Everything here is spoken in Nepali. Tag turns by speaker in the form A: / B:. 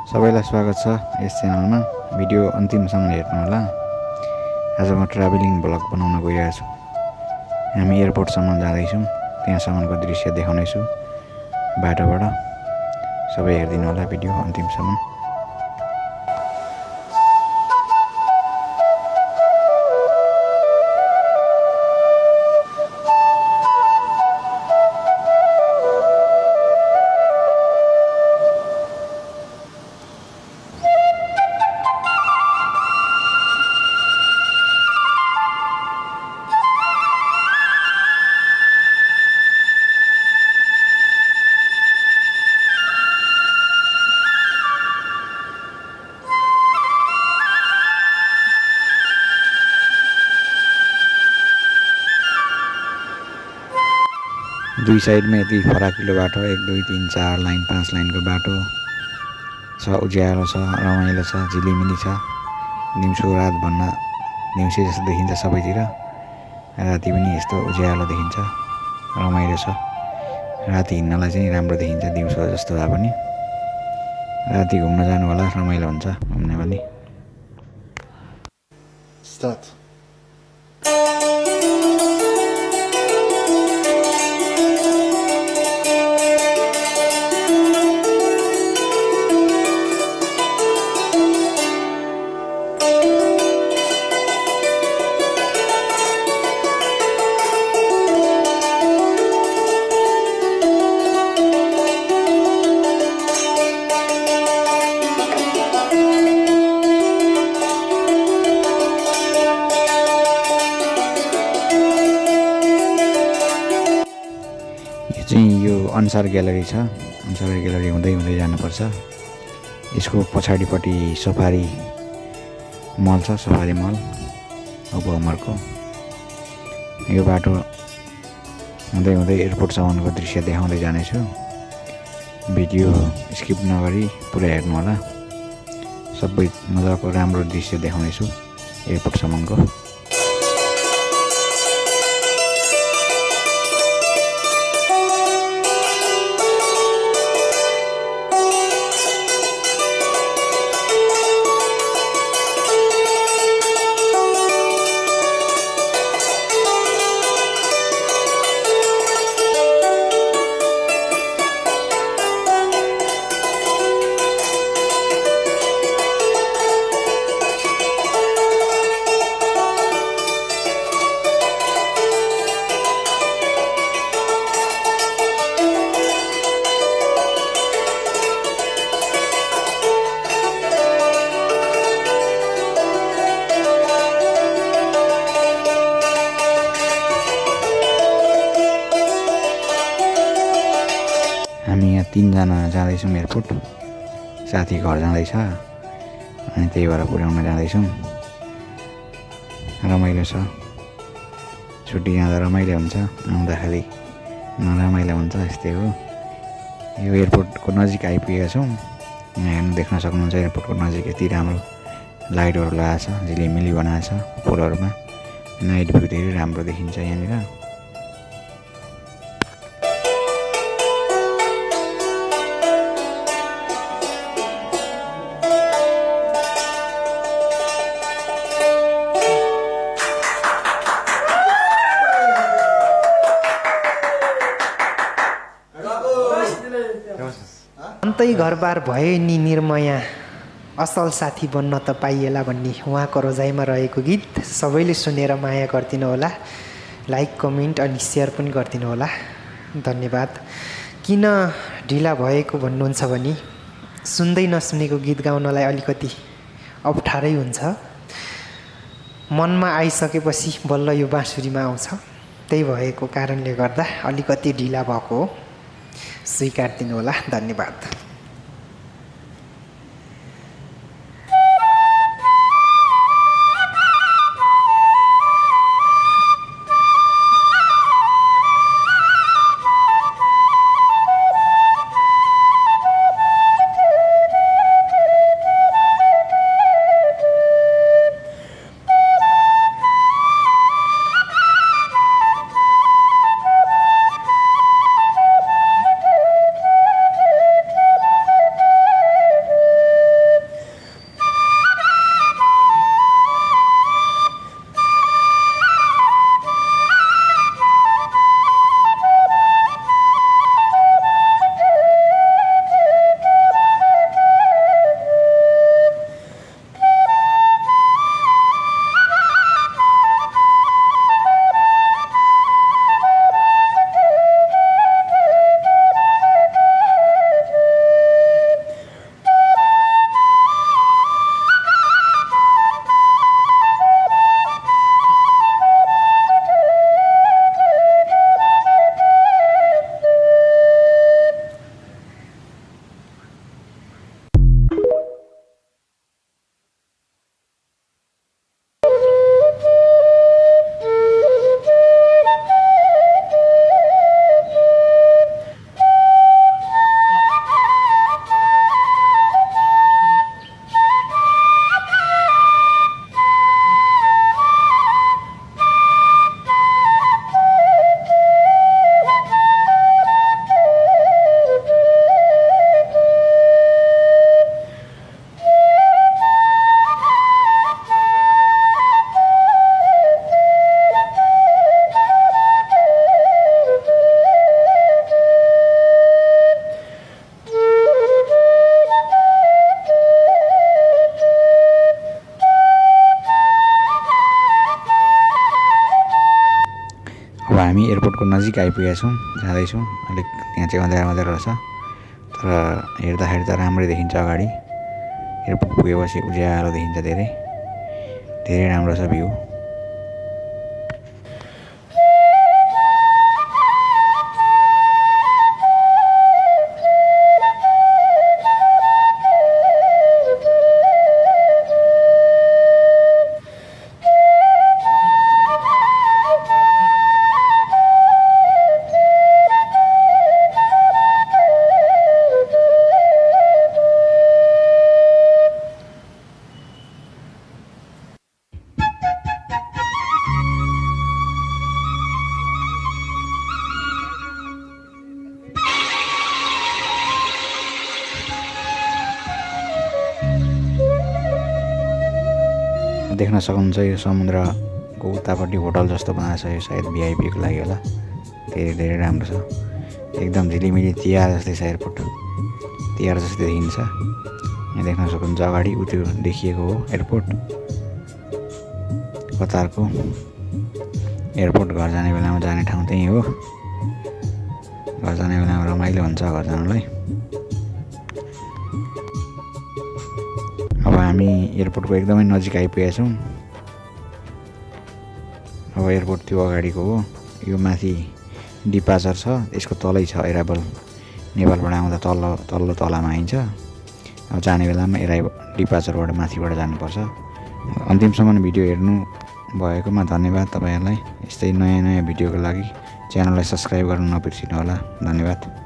A: सबैलाई स्वागत छ यस च्यानलमा। भिडियो अन्तिमसम्म हेर्नु होला। आज म ट्राभलिङ ब्लग बनाउन गइरहेको छु। हामी एयरपोर्टसम्म जाँदैछौँ। त्यहाँसम्मको दृश्य देखाउनेछु बाटोबाट। सबै हेरिदिनु होला भिडियो अन्तिमसम्म। 2 साइडमा यति फराकिलो बाटो 1 2 3 4 लाइन 5 लाइनको बाटो छ। उज्यालो छ, रमाइलो छ, झिलिमिली छ। दिउँसो रात भन्न दिउँसै जस्तो देखिन्छ सबैतिर। राति पनि यस्तो उज्यालो देखिन्छ, रमाइलो छ। राति हिँड्नलाई चाहिँ राम्रो देखिन्छ दिउँसो जस्तो भए पनि। राति घुम्न जानु होला, रमाइलो हुन्छ घुम्ने पनि। स्टार्ट। यो अनुसार ग्यालरी छ। अनुसार ग्यालरी हुँदै हुँदै जानुपर्छ। यसको पछाडिपट्टि सफारी मल छ, सफारी मल उपमरको। यो बाटो हुँदै हुँदै एयरपोर्टसम्मको दृश्य देखाउँदै जानेछु। भिडियो स्किप नगरी पुरै हेर्नु होला। सबै मजाको राम्रो दृश्य देखाउनेछु एयरपोर्टसम्मको। हामी यहाँ 3 जना जाँदैछौँ एयरपोर्ट। साथी घर जाँदैछ अनि त्यही भएर पुर्याउन जाँदैछौँ। रमाइलो छ। छुट्टी जाँदा रमाइलो हुन्छ, आउँदाखेरि नरमाइलो हुन्छ, यस्तै हो। यो एयरपोर्टको नजिक आइपुगेका छौँ। यहाँ हेर्नु देख्न सक्नुहुन्छ एयरपोर्टको नजिक यति राम्रो लाइटहरू लगाएको छ, झिलिमिली बनाएको छ पोलहरूमा। नाइट भ्यू धेरै राम्रो देखिन्छ यहाँनिर।
B: अन्तै घरबार भयो नि निर्मया, असल साथी बन्न त पाइएला भन्ने उहाँको रोजाइमा रहेको गीत सबैले सुनेर माया गरिदिनु होला। लाइक, कमेन्ट अनि सेयर पनि गरिदिनु होला। धन्यवाद। किन ढिला भएको भन्नुहुन्छ भने सुन्दै नसुनेको गीत गाउनलाई अलिकति अप्ठ्यारै हुन्छ। मनमा आइसकेपछि बल्ल यो बाँसुरीमा आउँछ। त्यही भएको कारणले गर्दा अलिकति ढिला भएको हो, स्वीकार दिनु होला। धन्यवाद।
A: एयरपोर्टको नजिक आइपुगेका छौँ, जाँदैछौँ। अलिक यहाँ चाहिँ अँध्यारो अँध्यारो रहेछ, तर हेर्दाखेरि त राम्रै देखिन्छ। अगाडि एयरपोर्ट पुगेपछि उज्यालो देखिन्छ, धेरै धेरै राम्रो छ भ्यू। देख्न सक्नुहुन्छ यो समुद्रको उतापट्टि होटल जस्तो बनाएको छ। यो सायद भिआइपीको लागि होला। धेरै धेरै राम्रो छ, एकदम झिलिमिली तिहार जस्तै छ। एयरपोर्ट तिहार जस्तै देखिन्छ। यहाँ देख्न सक्नुहुन्छ अगाडि उ त्यो देखिएको हो एयरपोर्ट, कतारको एयरपोर्ट। घर जाने बेलामा जाने ठाउँ त्यही हो। घर जाने बेलामा रमाइलो हुन्छ घर जानलाई। अब हामी एयरपोर्टको एकदमै नजिक आइपुगेका छौँ। अब एयरपोर्ट त्यो अगाडिको हो। यो माथि डिपार्चर छ, यसको तलै छ एराइभल। नेपालबाट आउँदा तल्लो तलामा आइन्छ। अब जाने बेलामा डिपार्चरबाट माथिबाट जानुपर्छ। अन्तिमसम्म भिडियो हेर्नु भएकोमा धन्यवाद तपाईँहरूलाई। यस्तै नयाँ नयाँ भिडियोको लागि च्यानललाई सब्सक्राइब गर्न नबिर्सिनु होला। धन्यवाद।